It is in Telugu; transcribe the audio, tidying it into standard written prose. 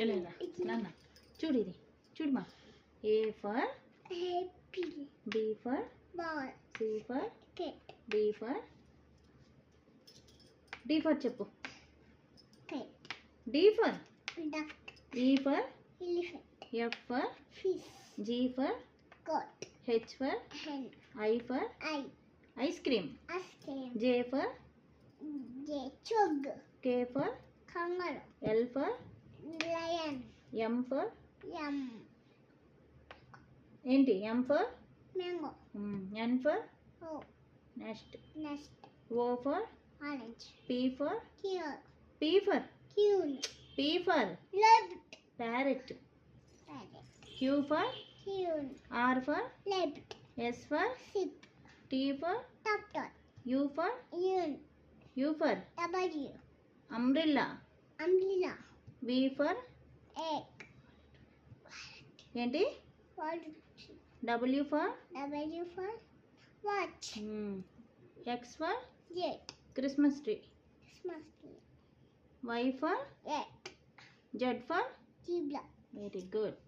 ఎలాగా నాన్న చూడు ఇది చూడమా. A for B for C for D for చెప్పు. D for E for F for G for H for I for ice cream J for K for L for M for ఏంటి M for N for next O for P for P for parrot Q for R for S for T for U for umbrella V for ఏంటి W for X for Christmas tree why for Z for very good.